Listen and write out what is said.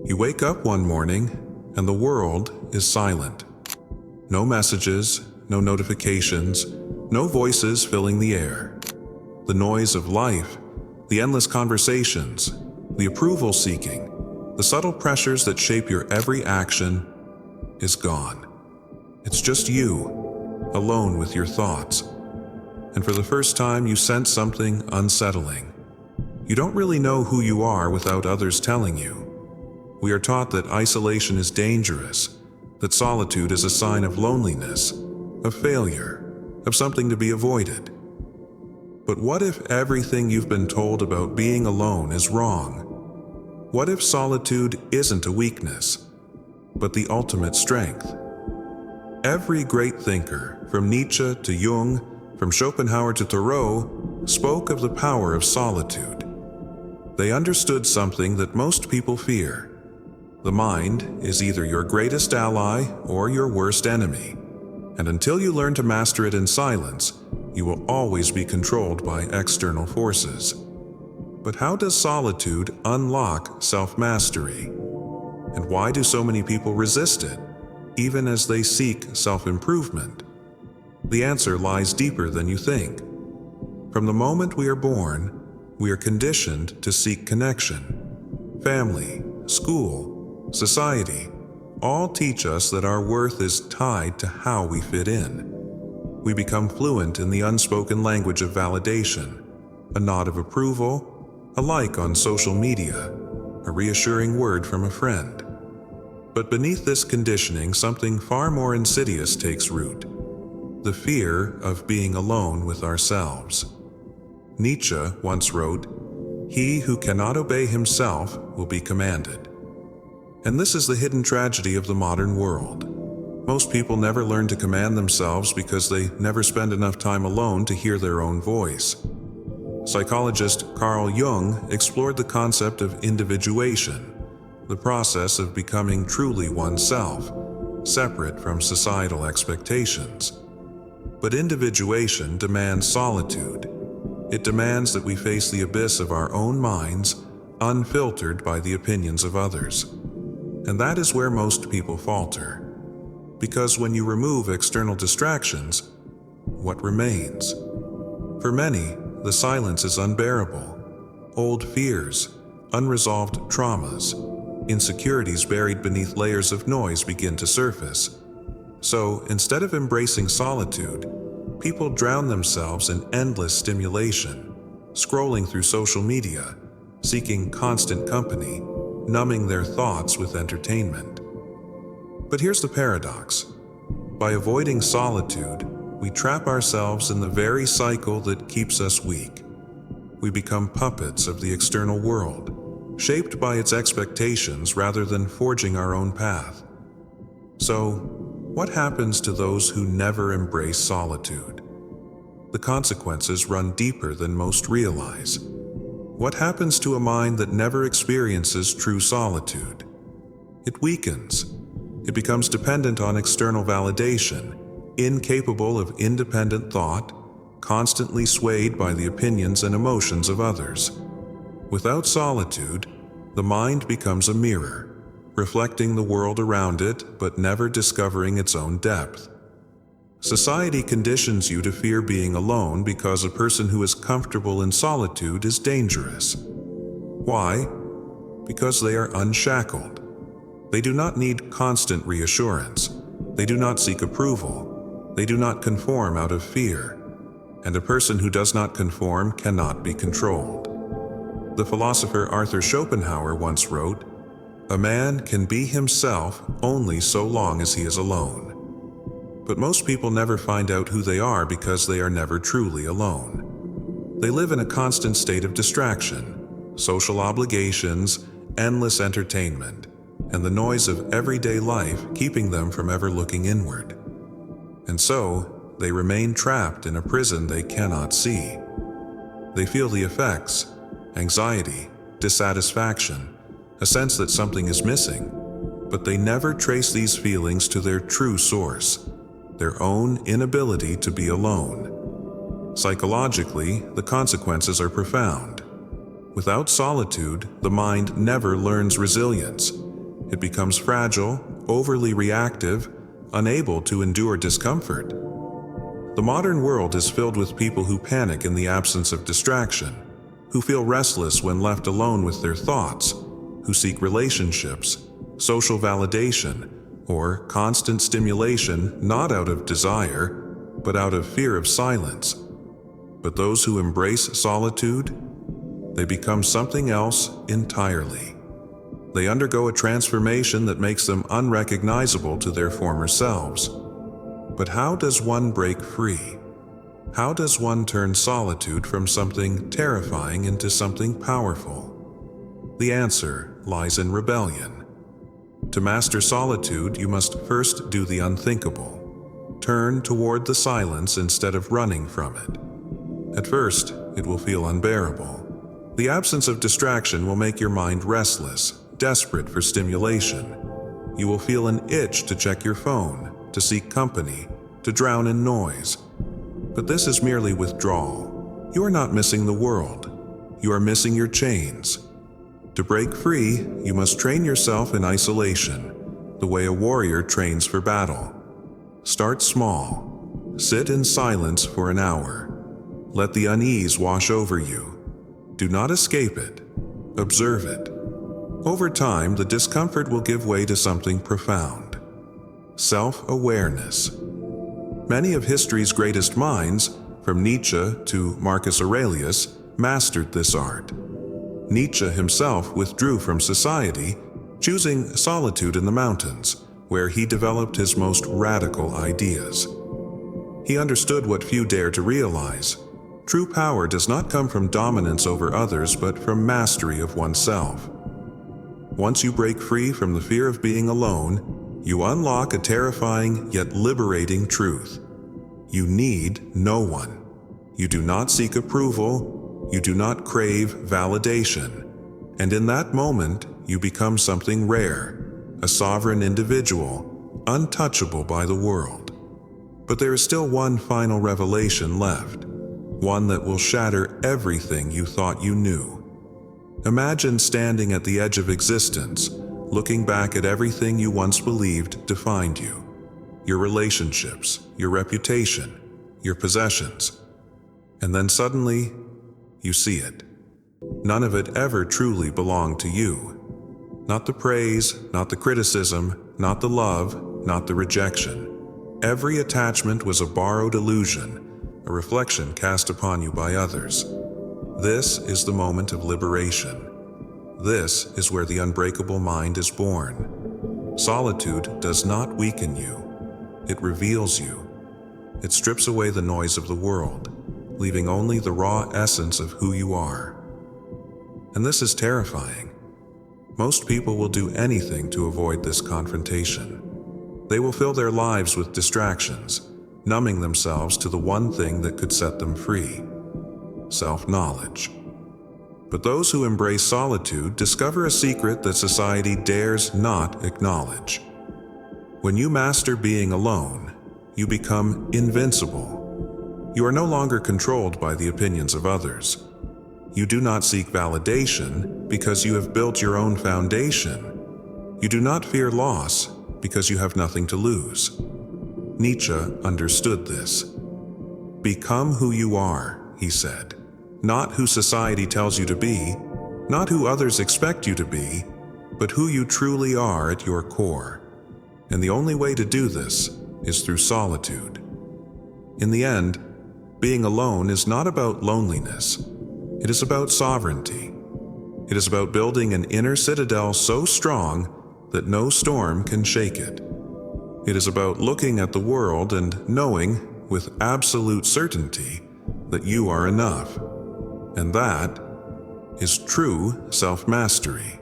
You wake up one morning and the world is silent. No messages, no notifications, no voices filling the air. The noise of life, the endless conversations, the approval seeking, the subtle pressures that shape your every action is gone. It's just you, alone with your thoughts. And for the first time, you sense something unsettling. You don't really know who you are without others telling you. We are taught that isolation is dangerous, that solitude is a sign of loneliness, of failure, of something to be avoided. But what if everything you've been told about being alone is wrong? What if solitude isn't a weakness, but the ultimate strength? Every great thinker, from Nietzsche to Jung, from Schopenhauer to Thoreau, spoke of the power of solitude. They understood something that most people fear. The mind is either your greatest ally or your worst enemy, and until you learn to master it in silence, you will always be controlled by external forces. But how does solitude unlock self-mastery? And why do so many people resist it, even as they seek self-improvement? The answer lies deeper than you think. From the moment we are born, we are conditioned to seek connection. Family, school, society, all teach us that our worth is tied to how we fit in. We become fluent in the unspoken language of validation, a nod of approval, a like on social media, a reassuring word from a friend. But beneath this conditioning, something far more insidious takes root: the fear of being alone with ourselves. Nietzsche once wrote, "He who cannot obey himself will be commanded." And this is the hidden tragedy of the modern world. Most people never learn to command themselves because they never spend enough time alone to hear their own voice. Psychologist Carl Jung explored the concept of individuation, the process of becoming truly oneself, separate from societal expectations. But individuation demands solitude. It demands that we face the abyss of our own minds, unfiltered by the opinions of others. And that is where most people falter. Because when you remove external distractions, what remains? For many, the silence is unbearable. Old fears, unresolved traumas, insecurities buried beneath layers of noise begin to surface. So, instead of embracing solitude, people drown themselves in endless stimulation, scrolling through social media, seeking constant company, numbing their thoughts with entertainment. But here's the paradox. By avoiding solitude, we trap ourselves in the very cycle that keeps us weak. We become puppets of the external world, shaped by its expectations rather than forging our own path. So, what happens to those who never embrace solitude? The consequences run deeper than most realize. What happens to a mind that never experiences true solitude? It weakens. It becomes dependent on external validation, incapable of independent thought, constantly swayed by the opinions and emotions of others. Without solitude, the mind becomes a mirror, reflecting the world around it but never discovering its own depth. Society conditions you to fear being alone because a person who is comfortable in solitude is dangerous. Why? Because they are unshackled. They do not need constant reassurance. They do not seek approval. They do not conform out of fear. And a person who does not conform cannot be controlled. The philosopher Arthur Schopenhauer once wrote, "A man can be himself only so long as he is alone." But most people never find out who they are because they are never truly alone. They live in a constant state of distraction, social obligations, endless entertainment, and the noise of everyday life keeping them from ever looking inward. And so, they remain trapped in a prison they cannot see. They feel the effects: anxiety, dissatisfaction, a sense that something is missing, but they never trace these feelings to their true source: their own inability to be alone. Psychologically, the consequences are profound. Without solitude, the mind never learns resilience. It becomes fragile, overly reactive, unable to endure discomfort. The modern world is filled with people who panic in the absence of distraction, who feel restless when left alone with their thoughts, who seek relationships, social validation, or constant stimulation not out of desire, but out of fear of silence. But those who embrace solitude, they become something else entirely. They undergo a transformation that makes them unrecognizable to their former selves. But how does one break free? How does one turn solitude from something terrifying into something powerful? The answer lies in rebellion. To master solitude, you must first do the unthinkable. Turn toward the silence instead of running from it. At first, it will feel unbearable. The absence of distraction will make your mind restless, desperate for stimulation. You will feel an itch to check your phone, to seek company, to drown in noise. But this is merely withdrawal. You are not missing the world. You are missing your chains. To break free, you must train yourself in isolation, the way a warrior trains for battle. Start small. Sit in silence for an hour. Let the unease wash over you. Do not escape it. Observe it. Over time, the discomfort will give way to something profound. Self-awareness. Many of history's greatest minds, from Nietzsche to Marcus Aurelius, mastered this art. Nietzsche himself withdrew from society, choosing solitude in the mountains, where he developed his most radical ideas. He understood what few dare to realize. True power does not come from dominance over others, but from mastery of oneself. Once you break free from the fear of being alone, you unlock a terrifying yet liberating truth. You need no one. You do not seek approval. You do not crave validation. And in that moment, you become something rare, a sovereign individual, untouchable by the world. But there is still one final revelation left, one that will shatter everything you thought you knew. Imagine standing at the edge of existence, looking back at everything you once believed defined you. Your relationships, your reputation, your possessions. And then suddenly, you see it. None of it ever truly belonged to you. Not the praise, not the criticism, not the love, not the rejection. Every attachment was a borrowed illusion, a reflection cast upon you by others. This is the moment of liberation. This is where the unbreakable mind is born. Solitude does not weaken you. It reveals you. It strips away the noise of the world, leaving only the raw essence of who you are. And this is terrifying. Most people will do anything to avoid this confrontation. They will fill their lives with distractions, numbing themselves to the one thing that could set them free: self-knowledge. But those who embrace solitude discover a secret that society dares not acknowledge. When you master being alone, you become invincible. You are no longer controlled by the opinions of others. You do not seek validation because you have built your own foundation. You do not fear loss because you have nothing to lose. Nietzsche understood this. Become who you are, he said. Not who society tells you to be, not who others expect you to be, but who you truly are at your core. And the only way to do this is through solitude. In the end, being alone is not about loneliness. It is about sovereignty. It is about building an inner citadel so strong that no storm can shake it. It is about looking at the world and knowing with absolute certainty that you are enough. And that is true self-mastery.